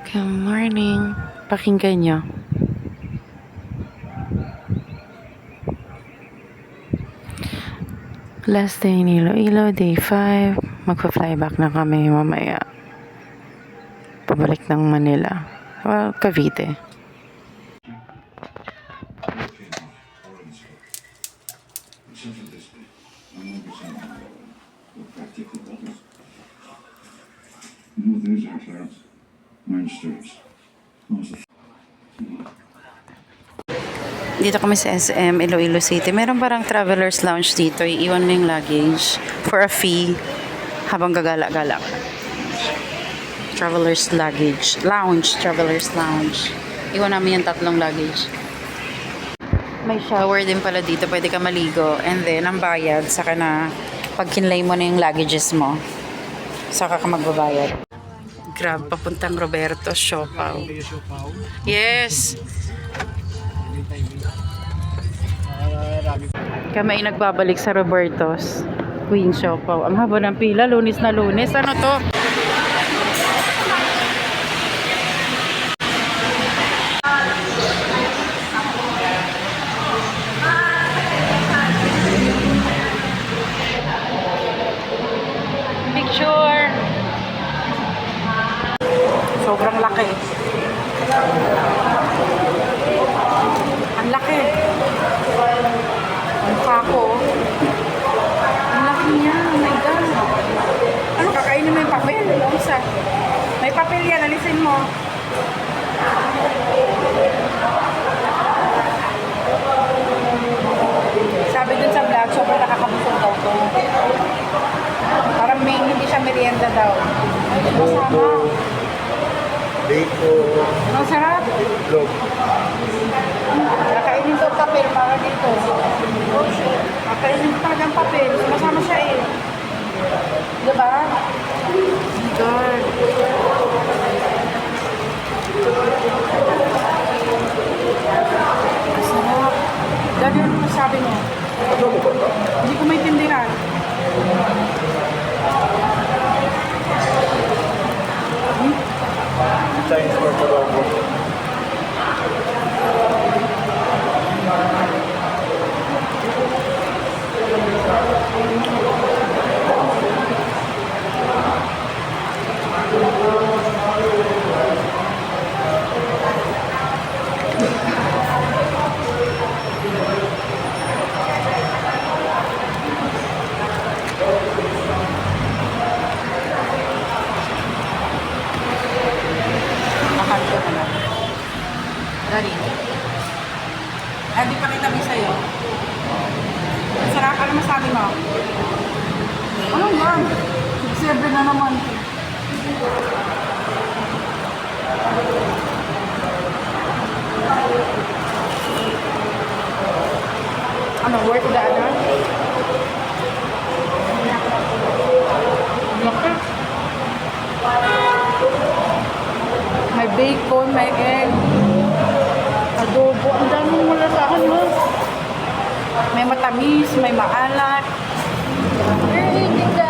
Good morning. Pakinggan nyo. Last day in Iloilo, day 5. Magpa-flyback na kami mamaya. Pabalik ng Manila. Well, Cavite. Dito kami sa SM, Iloilo City. Meron parang traveler's lounge dito. Iiwan mo yung luggage for a fee habang gagala-gala. Traveler's luggage. Traveler's lounge. Iwan namin yung 3 luggage. May shower din pala dito. Pwede ka maligo. And then, ang bayad, saka na pag kinlay mo na yung luggages mo, saka ka magbabayad. Grab, papuntang Roberto Siopaw. Yes! Kami ay nagbabalik sa Roberto's Queen Siopaw. Ang haba ng pila, Lunes na Lunes. Ano to? Picture! Sobrang laki. Ang laki. Ang kako. Ang laki niya. Oh my God. Ano, kakainin mo yung papel? Isa. May papel yan. Alisin mo. Sabi dun sa vlog, sobrang nakakabusog daw to. Parang hindi siya merienda daw. Ay, masama. Bacon. Ang sarap. Log. Nakainin daw papel para dito. Oh shit. Nakainin ko talagang papel. Masama siya eh. Diba? God. Masarap. Dali ano masabi mo? Hindi ko maintindihan. Chinese portobello. Makanto na lang. Dali. Di pa kita may sa'yo. Masarap. Ano masabi mo? Ano yan? 6-7 na naman. Ano, worth the ano? Laki. May bacon, may egg, adobo. Ang daming malasahan mo. May matamis, may maalat. You're eating the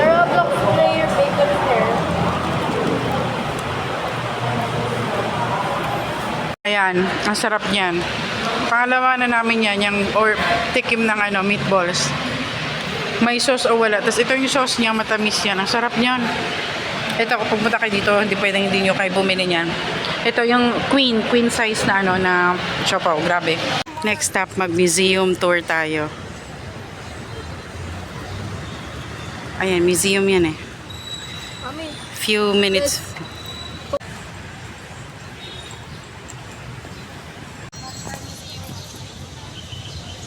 Roblox player bacon here. Ayan, ang sarap niyan. Pangalawa na namin yan, yung or tikim ng meatballs. May sauce o wala. Tapos ito yung sauce niya, matamis yan. Ang sarap niyan. Ito, kung pumunta kayo dito, hindi nyo kayo bumili niyan. Ito yung queen size na na siopaw. Grabe. Next stop, mag-museum tour tayo. Ayan, museum yan eh. Mommy, Few minutes.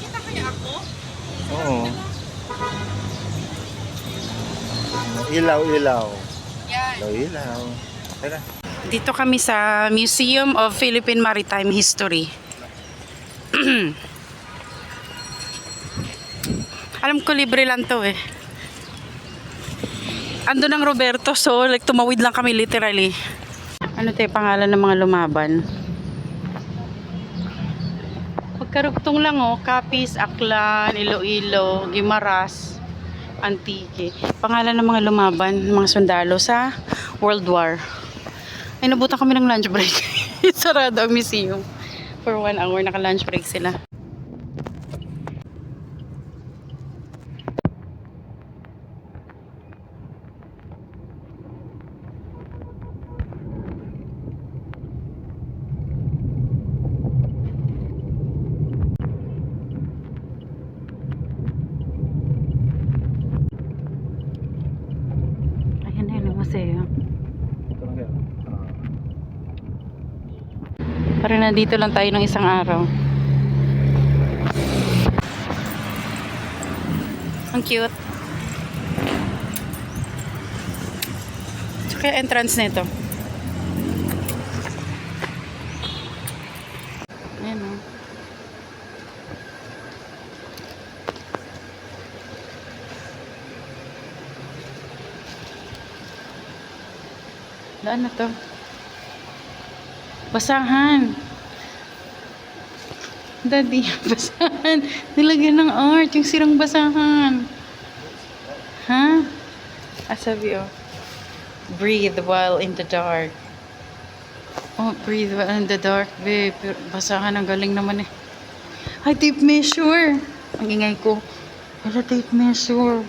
Kita kaya ako? Oo. Ilaw-ilaw. Yan. Ilaw-ilaw. Tara. Dito kami sa Museum of Philippine Maritime History. Alam ko libre lang to eh. Ando ng Roberto, so like tumawid lang kami literally. Ano tayo pangalan ng mga lumaban? Magkarugtong lang oh, Capiz, Aklan, Iloilo, Guimaras, Antique. Pangalan ng mga lumaban, mga sundalo sa World War. Ay, nabutan kami ng lunch break. Sarado ang museum. For 1 hour, naka-lunch break sila. Ayan na yung museo. Ito lang kaya. Parang nandito lang tayo ng isang araw. Ang cute. Tsaka yung entrance nito. Ayan o. Daan na to. Basahan. Daddy, basahan. Nilagyan ng art, yung sirang basahan. Ha? Sabi oh. Breathe while in the dark. Oh, breathe while in the dark, babe. Pero basahan, ang galing naman eh. Ay, tape measure. Ang ingay ko. Hala, tape measure.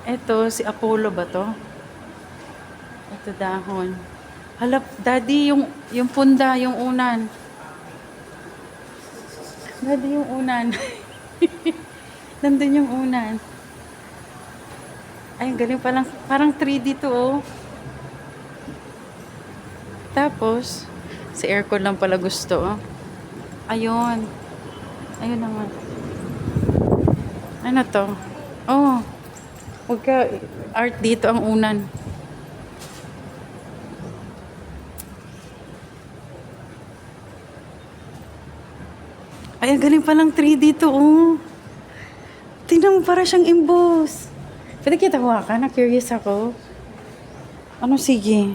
Eto, si Apollo ba to? Ito dahon. Hala, daddy, yung punda, yung unan. Daddy, yung unan. Nandun yung unan. Ay, ang galing palang, parang 3D to, oh. Tapos, si aircon lang pala gusto, oh. Ayun. Ayun naman. Ano to? Oh. Huwag ka, art dito ang unan. Ay, ang galing palang 3D to, oh. Tingnan mo, para siyang emboss. Pwede kita hawakan? Na-curious ako. Ano, sige.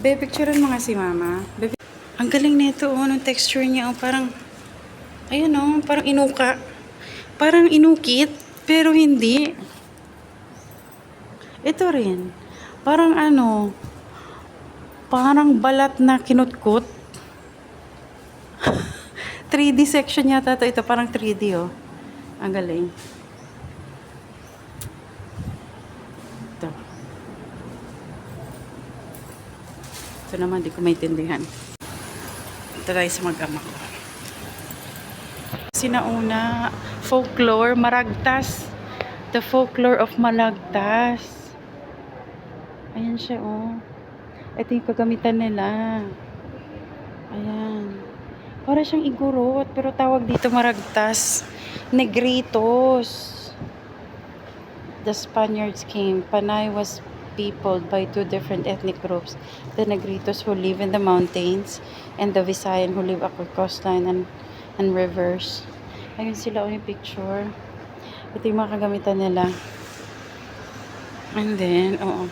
Be, picturean mo nga si mama. Be, ang galing nito, oh, ng texture niya, oh, parang, ayun, oh, parang inuka. Parang inukit, pero hindi. Ito rin. Parang ano, parang balat na kinutkot. 3D section yata to. Ito parang 3D, oh. Ang galing. Ito. Ito naman, di ko maintindihan. Ito tayo sa mag-ama ko. Sinauna, folklore, Maragtas. The folklore of Malagtas. Ayan siya, oh. Ito yung kagamitan nila. Ayan. Para siyang igurot, pero tawag dito Maragtas. Negritos. The Spaniards came. Panay was peopled by 2 different ethnic groups. The Negritos who live in the mountains and the Visayan who live upper coastline and rivers. Ayun sila, yung picture. Ito yung mga kagamitan nila. And then, oo.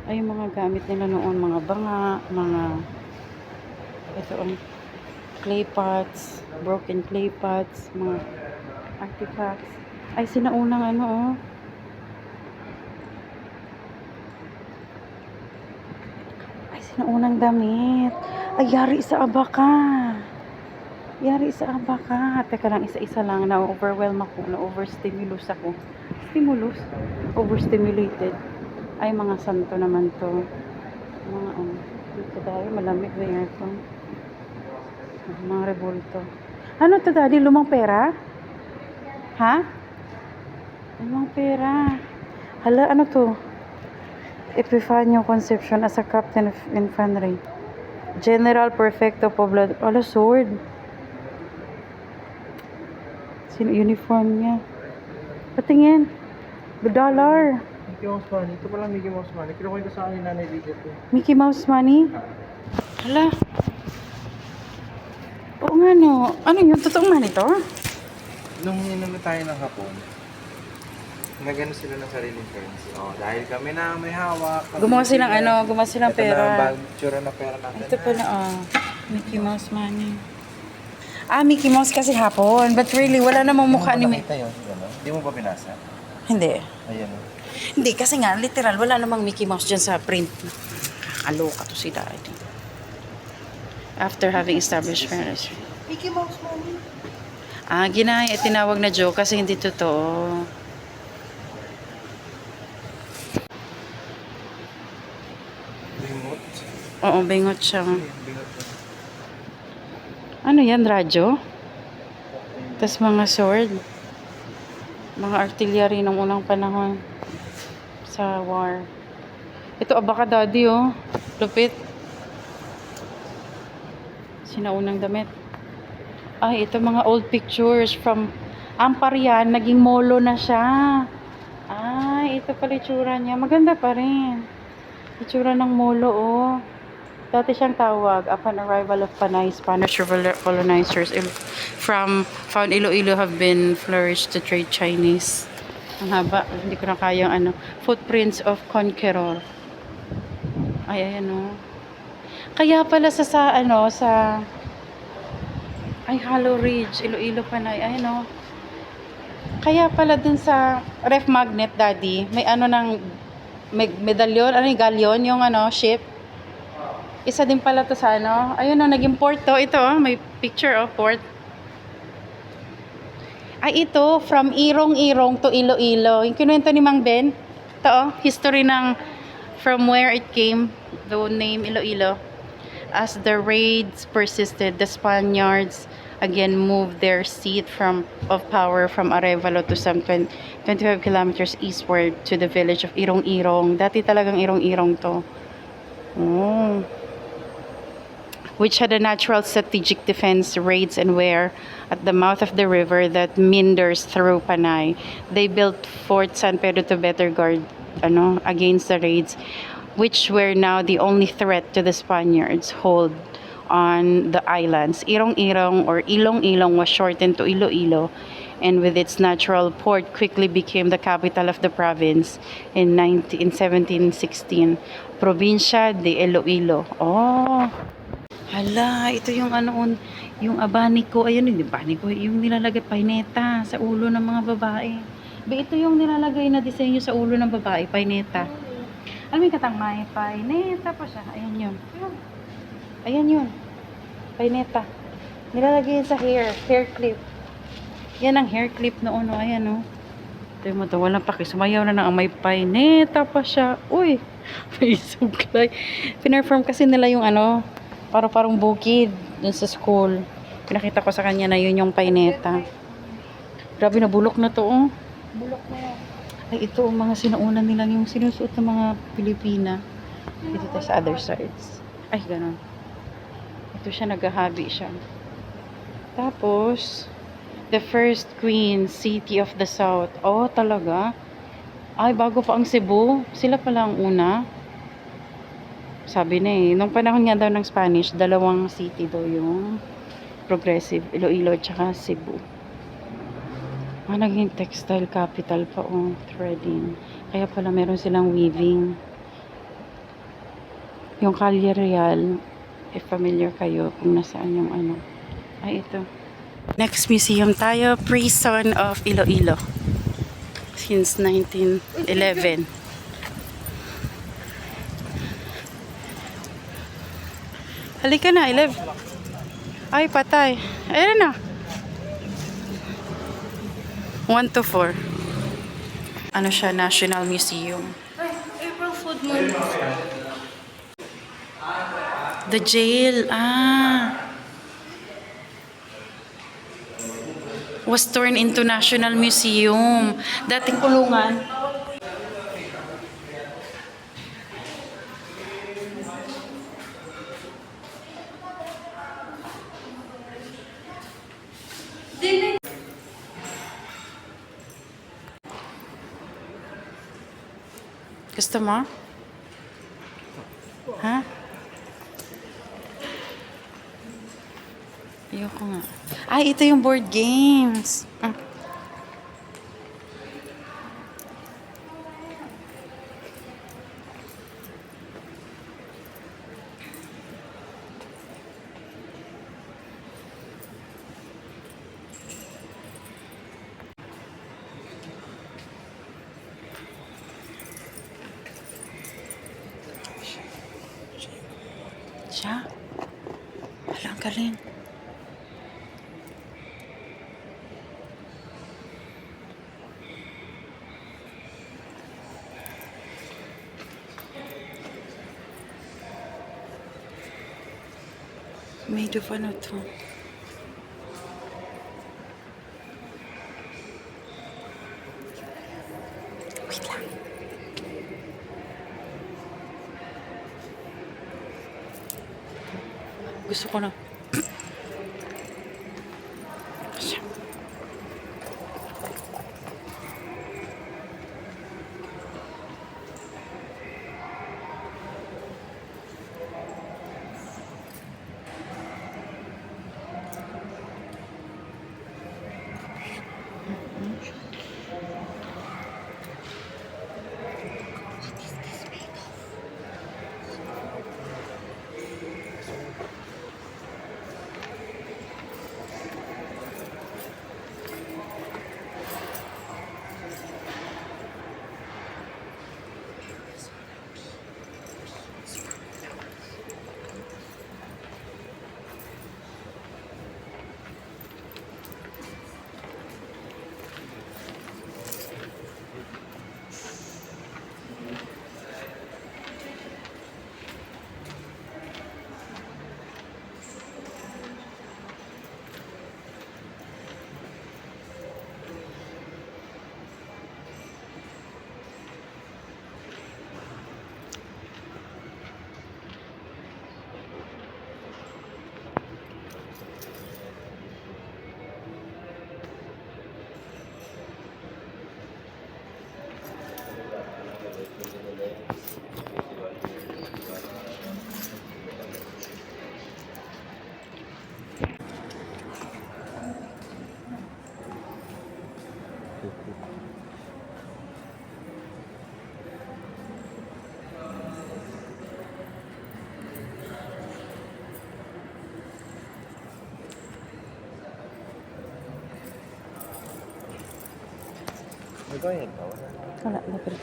Ay, yung mga gamit nila noon, mga banga, mga, ito ang clay pots, broken clay pots, mga artifacts. Ay, sinaunang ano, oh. Ay, sinaunang damit. Ay, yari sa abaka. Yari sa abaka. Teka lang, isa-isa lang. Na-overwhelm ako. Na-overstimulus ako. Stimulus? Overstimulated. Ay, mga santo naman to. Mga, dito tayo, malamig na aircon. Mga revolto. Ano to, daddy? Lumang pera? Ha? Lumang pera. Hala, ano to? Epifanio Concepcion as a captain of infantry. General Perfecto Poblado. Hala, sword. Uniform niya. Patingin. $1. Mickey Mouse Money. Ito pala Mickey Mouse Money. Kinukuha ko sa akin ni Nanay Lydia ko. Mickey Mouse money? Hala. Oo nga, no. Ano yun? Totoong money to? Nung inano tayo ng hapon, Nagano sila ng sariling currency. Oh, dahil kami na may hawak. Gumawa silang Ito na pera. ang bag, tsura na pera natin. Ito pala, Mickey Mouse money. Mickey Mouse kasi hapon. But really, wala namang mukha ni Mickey. Nakita yun, gano'n? Hindi mo ba binasa? Hindi. Ayan o. Hindi, kasi nga, literal, wala namang Mickey Mouse dyan sa print. Aloka to si Daddy. After having established fairness. Mickey Mouse money. Tinawag na joke kasi hindi totoo. Remote. Oo, bingot siya. Bingot na. Ano yan, radyo? Tapos mga sword. Mga artillery ng unang panahon sa war. Ito, abaka daddy, oh. Lupit. Sinaunang damit. Ay, ito mga old pictures from Ampar yan. Naging molo na siya. Ay, ito pala itsura niya. Maganda pa rin. Itsura ng molo, oh. Dati siyang tawag upon arrival of Panay, Spanish colonizers found Iloilo have been flourished to trade Chinese. Ang haba, hindi ko na kayang footprints of conqueror. Ay, ayan o. Kaya pala sa Hollow Ridge, Iloilo Panay, ayan o. Kaya pala dun sa ref magnet, daddy, may may medalyon, yung galleon, yung ship. Isa din pala to sa ayun o, naging port to. Ito may picture of port. Ay, ito, from Irong-Irong to Iloilo. Yung kinuwento ni Mang Ben. Ito history from where it came, the name Iloilo. As the raids persisted, the Spaniards again moved their seat of power from Arevalo to some 25 kilometers eastward to the village of Irong-Irong. Dati talagang Irong-Irong to. Oh. Which had a natural strategic defense, raids, and where at the mouth of the river that meanders through Panay. They built Fort San Pedro to better guard against the raids, which were now the only threat to the Spaniards' hold on the islands. Irong-Irong or Ilong-Ilong was shortened to Iloilo, and with its natural port quickly became the capital of the province in 1716, Provincia de Iloilo. Oh. Hala, ito yung yung abanico, ayun yung abanico, yung nilalagay paineta sa ulo ng mga babae. Ito yung nilalagay na disenyo sa ulo ng babae, paineta. Alam mo yung katang may paineta pa siya. Ayan yun. Ayan yun. Paineta. Nilalagay sa hair clip. Yan ang hair clip noon, ayan o. Ito mo to, walang paki. Sumayaw na may paineta pa siya. Uy, may suklay. Pinerform kasi nila yung parang bukid dun sa school. Pinakita ko sa kanya na yun yung paineta. Grabe na bulok na to, oh. Bulok na yan. Ay, ito mga sinaunan nila yung sinusuot ng mga Pilipina. Dito sa other sides. Ay, ganun. Ito siya, naghahabi siya. Tapos, the first queen, city of the south. Oh, talaga? Ay, bago pa ang Cebu. Sila pala ang una. Sabi na nung panahon nga daw ng Spanish, dalawang city daw yung progressive, Iloilo tsaka Cebu. Naging textile capital pa, threading. Kaya pala meron silang weaving. Yung Calle Real, if familiar kayo kung nasaan yung Ay, ito. Next museum tayo, Prison of Iloilo. Since 1911. Halika na, 11. Ay, patay. Ayan na. 1 to 4. Ano siya? National Museum. Ay, April Food Month. The jail. Was turned into National Museum. Dating kulungan. Gusto mo? Ha? Ayoko nga. Ay, ito yung board games. siya. Hala, ang galing. Made of ano to? Wait lang. Gusto ko na. Siya. Nagbayad ka? Wala, libre.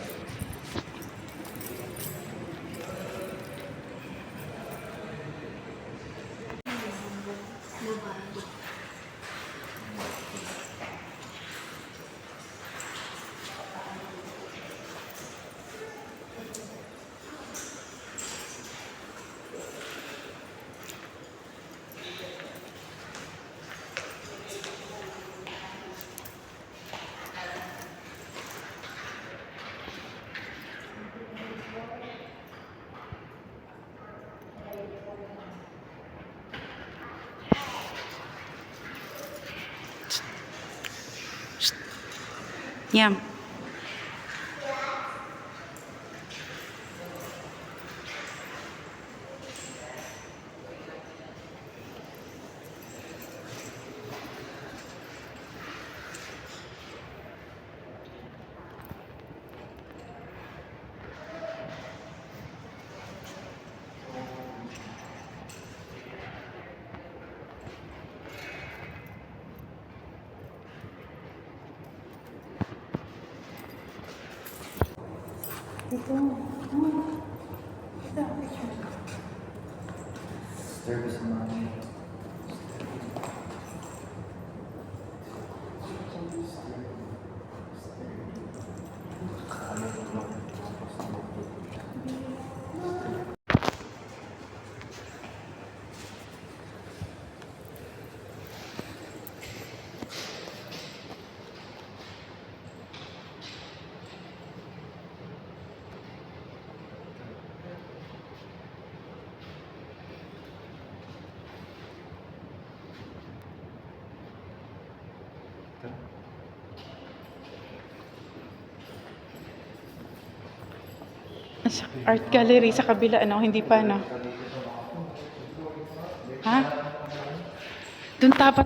Yum. Service money. Sa art gallery sa kabila, ano, hindi pa, no? Ha? Doon tapat.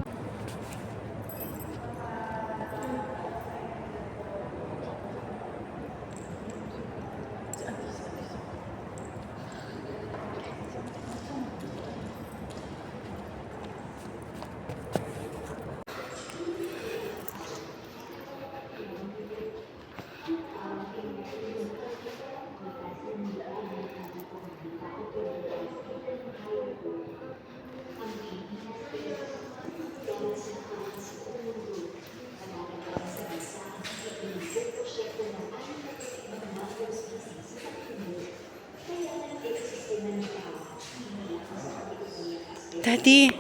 Daddy.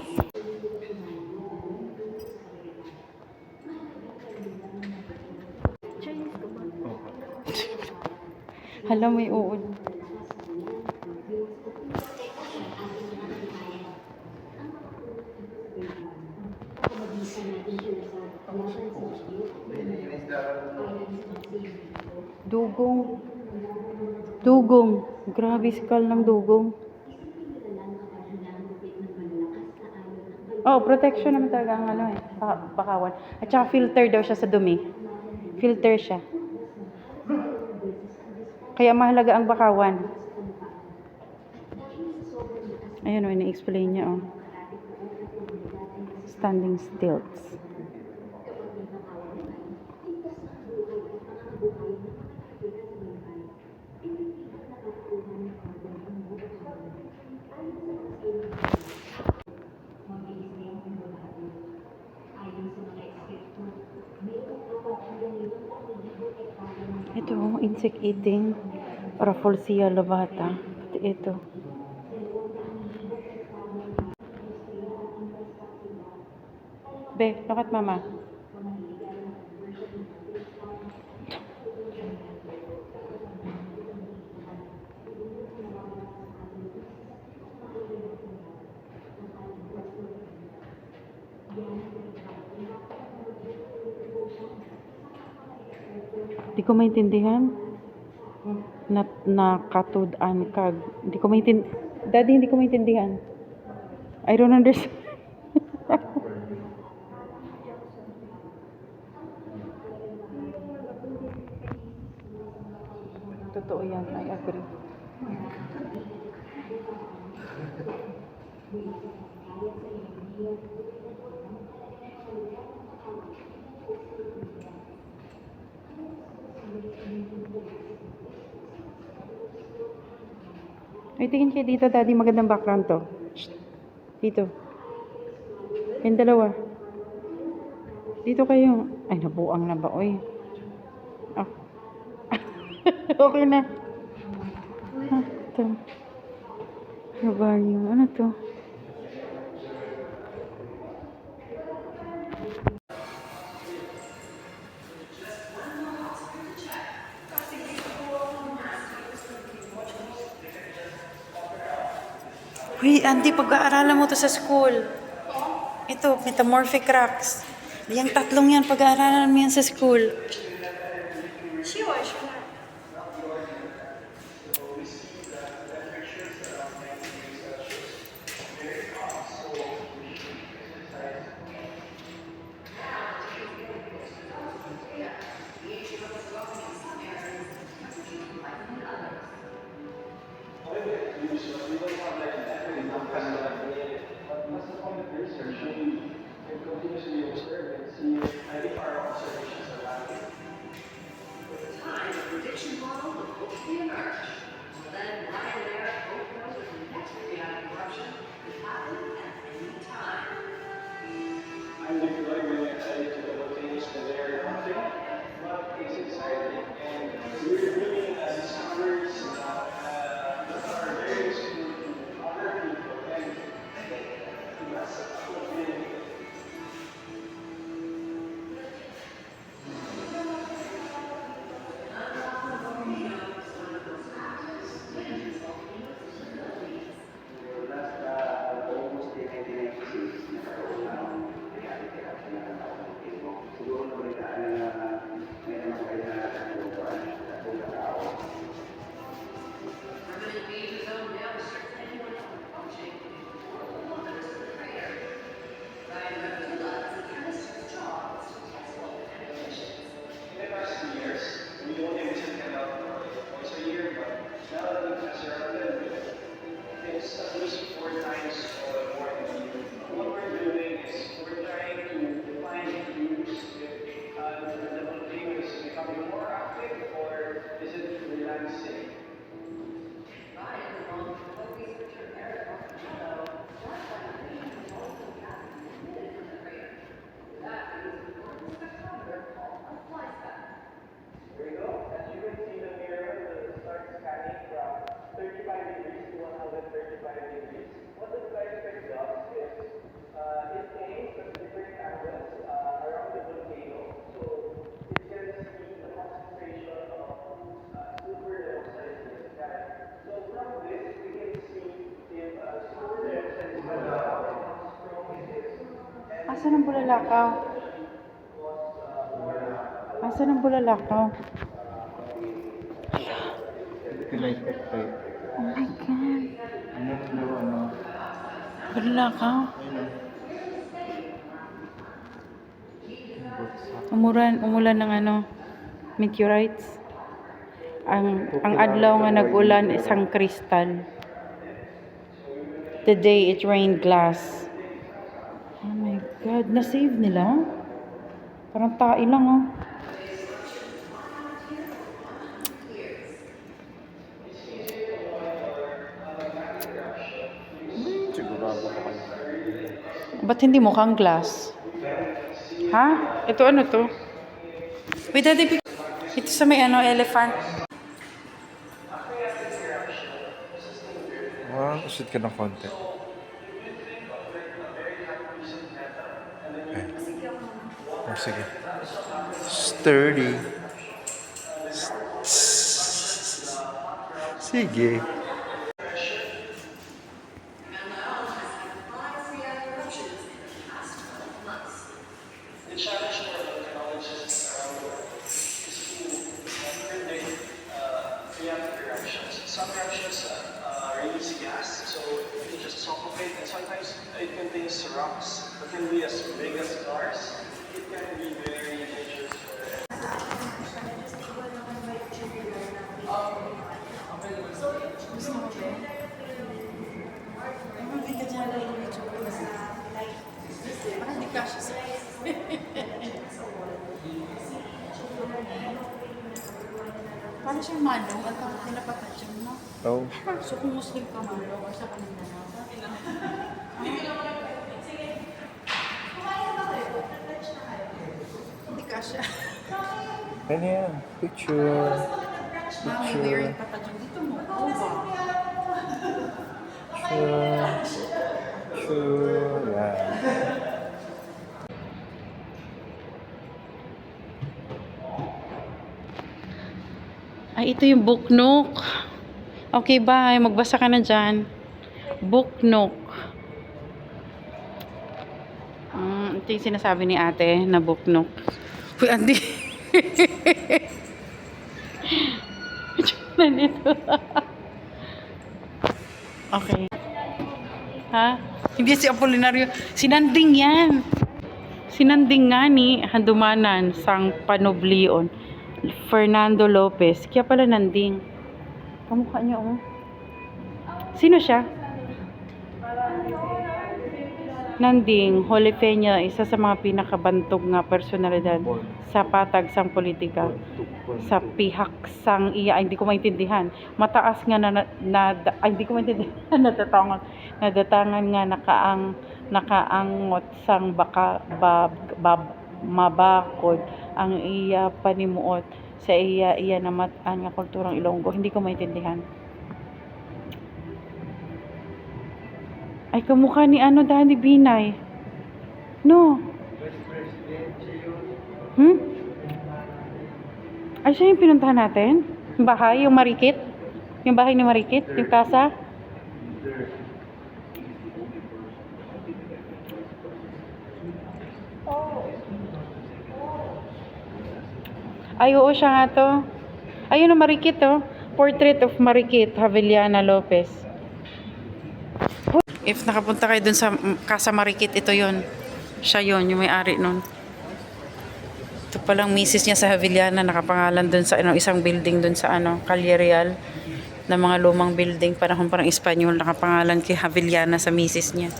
Hala, may uod. Dugong. Dugong. Grabe sikal ng dugong. Oh, protection naman talaga ang ano eh, bakawan. At saka filter daw siya sa dumi. Filter siya. Kaya mahalaga ang bakawan. Ayun oh, ini-explain niya oh. Standing stilts. Ito, insect eating. Rafflesia lobata. Ito. Be, look at mama. Di ko maintindihan. Nakatudan kag. Di ko maintindihan. Daddy, hindi ko maintindihan. I don't understand. Totoo yan. I agree. Ay, tingin kayo dito, Daddy. Magandang background to. Shh. Dito. Yung dalawa. Dito kayo. Ay, nabuang na ba, oy? Oh. Okay na. Ah, ito. Herbarium. Ano to? Uy, Andy, pag-aaralan mo to sa school. Ito, metamorphic cracks. Yung tatlong yan, pag-aaralan mo yan sa school. Sure. I'm really excited to go things for their country, but it's exciting and we're really discoveries that are very useful to other people and that's fulfilling. It's at least 4 times more than you. What we're doing is we're trying to define use if the thing is becoming more active or is it relaxing? There you go. As you can see, the mirror will start scanning from 35 degrees to 135 degrees. What does the expect Asan ang bulalakaw? Asan ang bulalakaw? Delighted tayo. Oh my God. Ano nung daw ano? Bulalakaw. Buksa. Umulan ng ano, meteorites. Ang adlaw nga nag-ulan isang kristal. The day it rained glass. Oh my God, na-save nila? Parang tae lang oh. Sigurado ko kayo. Ba't hindi mukhang glass? Ha? Ito ano to? Wait, daddy, ito sa may ano, elephant. Usod ka ng konti. Ay. Oh, sige. Sturdy. Sige. The challenge for technologists around the world is to predict reactive reactions. Some reactions release gas, so you just suffocate, and sometimes it contains rocks that can be as big as cars. It can be very dangerous for Paano siyang manong? Ang tawag nila patatsyang, no? Oh. So kung Muslim ka manong, or sa Mindanao? Hindi ka siya. Ano yan? Picture. Mami, wearing patatsyang. Dito mo. Oo ba? Sure. Sure. Yan. Ay, ito yung buknok. Okay, bye. Magbasa ka na dyan. Buknok. Ito yung sinasabi ni ate na buknok. Uy, Andy. Nandito. Okay. Ha? Hindi si Apolinario. Sinanding yan. Sinanding nga ni Handumanan sang Panoblion. Fernando Lopez. Kaya pala nanding. Kamukha niya, oh. Sino siya? Nanding, Holifeña, isa sa mga pinakabantog nga personalidad sa patag sang politika. Sa pihak sang iya, ay, hindi ko maintindihan. Mataas nga hindi ko maintindihan, nadatangan nga nakaangot sang mabakod ang iya panimuot sa iya namatan nga kulturang Ilonggo. Hindi ko maintindihan. Ay, kamukha ni Danny Binay. No. Ay, siya yung pinuntahan natin? Yung bahay, yung Marikit? Yung bahay ni Marikit? Yung casa? Ay, oo, siya nga to. Ayun ang Marikit, oh. Portrait of Marikit, Javeliana Lopez. If nakapunta kayo dun sa Casa Marikit, ito yon. Siya yon, yung may-ari nun. Ito palang misis niya sa Javeliana, nakapangalan dun sa isang building dun sa Calle Real, na mga lumang building, panahon parang Espanyol, nakapangalan kay Javeliana sa misis niya.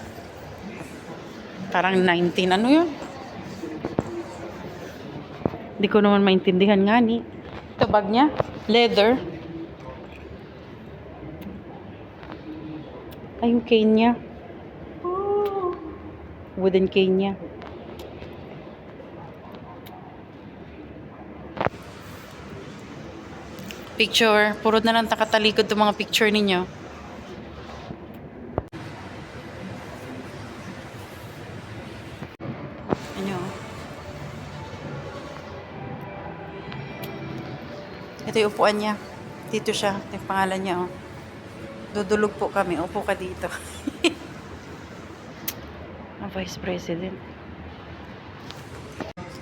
Parang 19, ano yun? Hindi ko naman maintindihan nga ni. Ito bag niya, leather. Ay, yung cane niya. Oh, wooden cane niya. Picture. Puro na lang takatalikod itong mga picture ninyo. Ano? Ito yung upuan niya. Dito siya. Ito yung pangalan niya, oh. Dudulog po kami. Upo ka dito. Ang Vice President.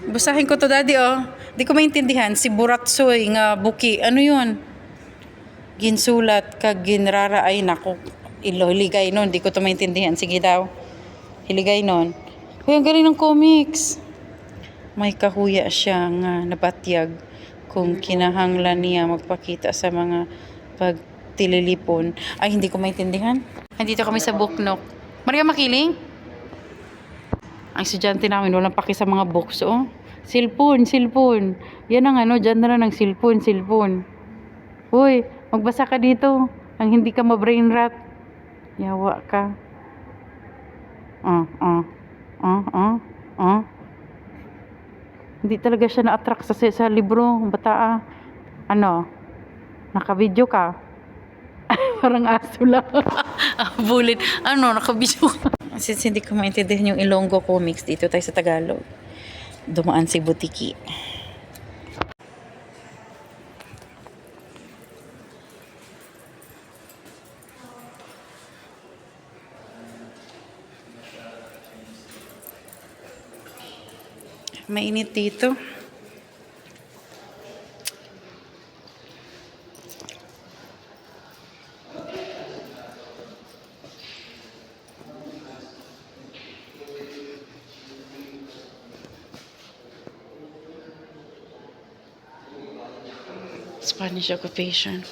Basahin ko to, daddy, oh. Di ko maintindihan. Si Buratsoy nga buki. Ano yun? Ginsulat kag ginrara ay nako. Hiligay nun. Di ko to maintindihan. Sige daw. Hiligay nun. Hoy, ang galing ng comics. May kahuya siya nga nabatyag kung kinahanglan niya magpakita sa mga pagtililipon. Ay, hindi ko maintindihan. Andito kami sa Buknok. Maria Makiling? Ang estudyante namin, walang paki sa mga books, oh. Cellphone. Yan ang ano, dyan na lang ng cellphone. Uy, magbasa ka dito. Ang hindi ka ma-brain rot. Yawa ka. Hindi talaga siya na-attract sa libro, bata. Ano? Naka-video ka? Parang aso lang. Bullet. Ano, naka-video ka? Since hindi ko maintindihan yung Ilonggo comics, dito tayo sa Tagalog. Dumaan si Butiki. Mainit dito. Spanish occupation.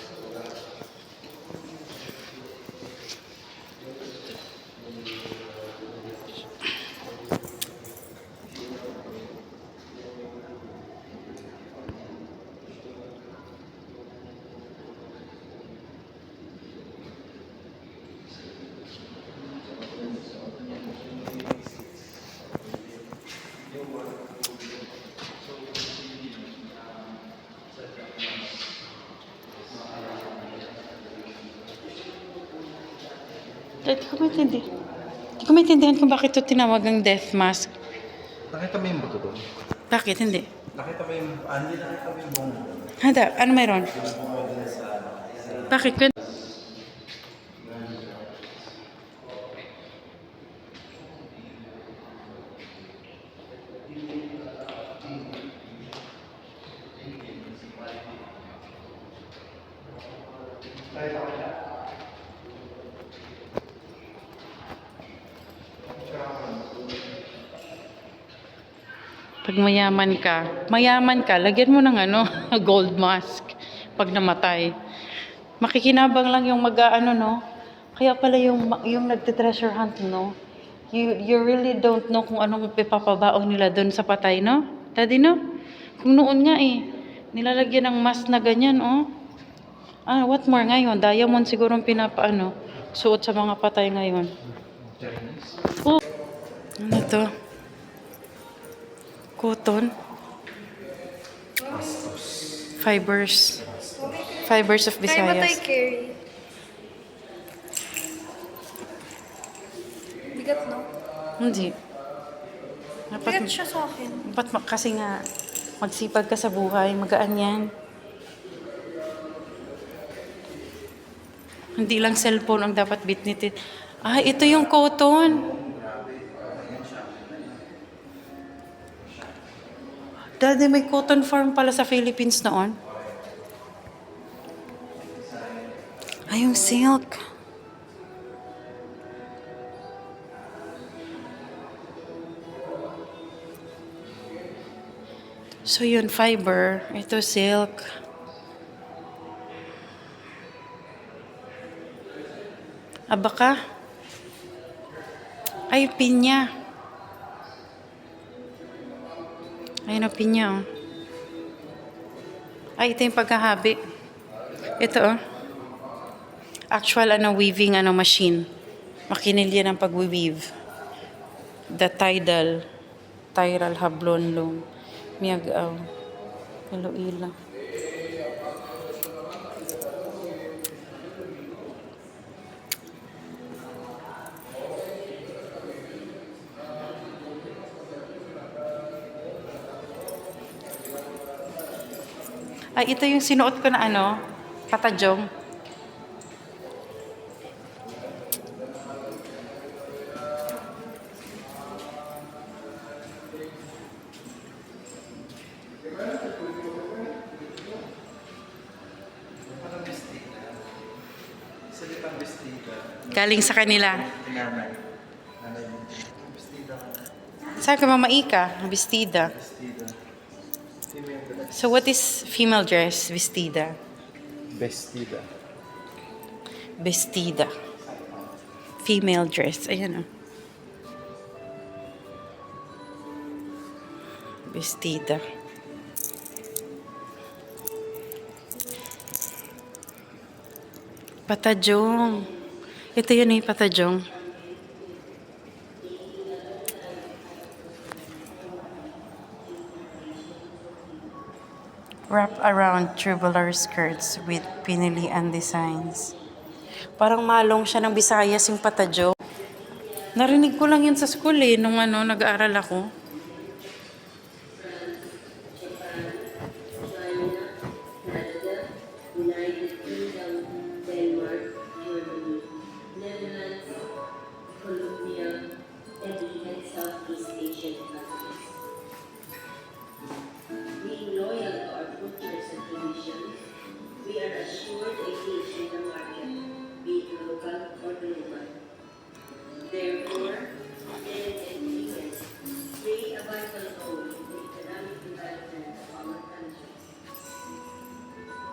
Hindi ko maintindihan. Hindi ko maintindihan kung bakit ito tinawagang death mask. Nakita mo yung buto doon? Bakit hindi? Nakita mo yung... Hindi nakita mo yung buong... Handa, ano mayroon? Bakit? Pag mayaman ka, lagyan mo ng ano, gold mask pag namatay. Makikinabang lang yung mag-ano, no? Kaya pala yung nagte-treasure hunt, no? You really don't know kung anong ipapabaon nila doon sa patay, no? Daddy, no? Kung noon nga nilalagyan ng mask na ganyan, oh. What more ngayon? Diamond siguro ang pinapaano, suot sa mga patay ngayon. Oh. Ano to? Cotton. Fibers of Kaya ba tayo Visayas. carry? Bigat, no? Hindi. Bigat siya sa akin. Kasi nga, magsipag ka sa buhay, magaan yan. Hindi lang cellphone ang dapat bitnitin. Ito yung cotton. Daddy, may cotton farm pala sa Philippines noon. Yung silk. So yun, fiber. Ito silk. Baka. Pinya. Ayun ang pinya, oh. Ito yung pagkahabi. Ito, oh. Actual, weaving, machine. Makinilya ng pag-weave. The Tyral hablon loom. Miyagaw. Iloilo. Ito yung sinuot ko na patadyong. ng bestida. Galing sa kanila. Nanay. Nanay mo. Bestida. Saan ka mamaika? Vestida. Bestida. Female dress. So what is female dress? Vestida. Bestida. Vestida. Female dress. Ayan o. Vestida. Patajong. Ito yun eh, patajong. Wrap around tubular skirts with pinilian designs. Parang malong siya ng Visayas yung patajong. Narinig ko lang yun sa school eh, nung nag-aaral ako. United Kingdom, Denmark, Germany, Netherlands, Colombia, and even Southeast Asian countries. Being loyal to our cultures and traditions, we are assured a niche in the market, be it local or global. Therefore, Denim and Women play a vital role in the economic development of our countries.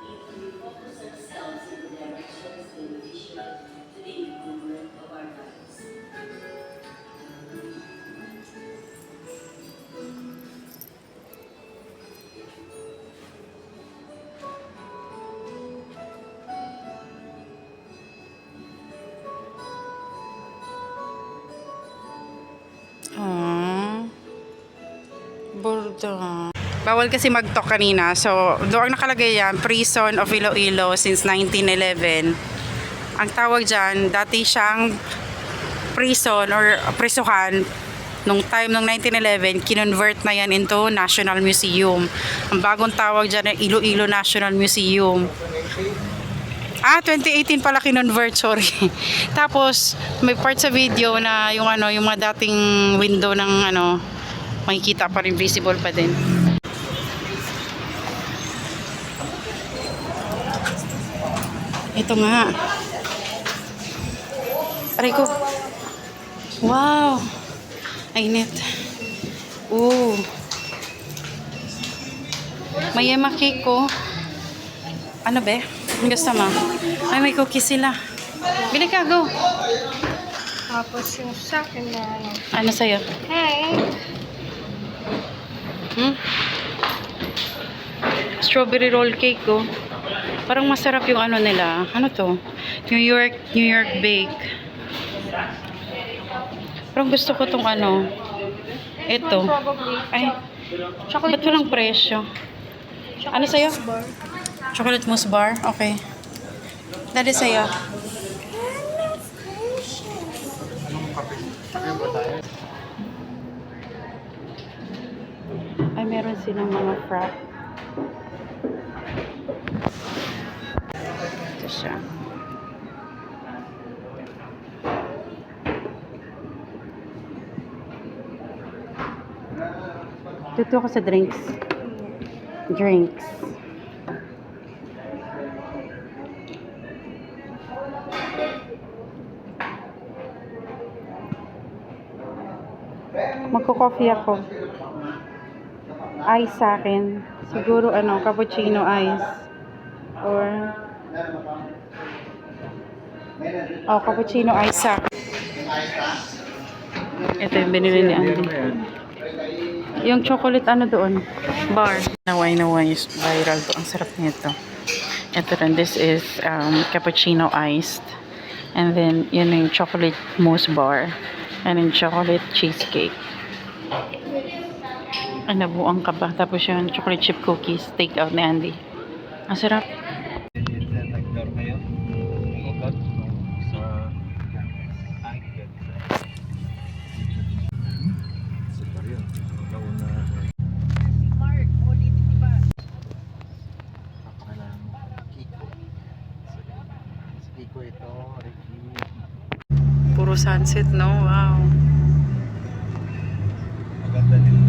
If we focus ourselves in the directions beneficial to the improvement of our lives. Bordo. Bawal kasi mag-talk kanina. So, doon nakalagay yan, Prison of Iloilo since 1911. Ang tawag dyan, dati siyang prison or prisuhan. Nung time ng 1911, kinonvert na yan into National Museum. Ang bagong tawag dyan ay Iloilo National Museum. 2018 pala kinonvert, sorry. Tapos, may part sa video na yung yung mga dating window ng makikita pa rin, visible pa din. Ito nga. Aray ko. Wow. Ainit. Ooh. Mayema cake ko. Ano be? Ang gusto mo? Ay, may cookies sila. Bili ka, go. Tapos yung sa akin na Ano sa'yo? Hey! Strawberry roll cake ko. Parang masarap yung nila. Ano to? New York bake. Parang gusto ko tong Ito. Probably. Ay, Chocolate ba't walang presyo? Ano sa'yo? bar. Chocolate mousse bar? Okay. Dali sa'yo. Ay, meron silang mga frap. Ito siya. Dito ako sa drinks. Drinks. Magko-coffee ako. Ice sa akin. Siguro cappuccino ice. Or cappuccino ice sa akin. Ito yung binili ni Andy. Yung chocolate doon? Bar. Naway is viral to. Ang sarap nito. Ito rin. This is cappuccino iced. And then, yun yung chocolate mousse bar. And then chocolate cheesecake. Nabuang ka ba? Tapos yung chocolate chip cookies. Take out ni Andy. Ang sarap. Nag-door kayo? Ikot? Sa... Super yun. Nauna... Mark, ulit diba? Kapalang Kiko. Si Kiko ito, Ricky. Puro sunset, no? Wow. Maganda din.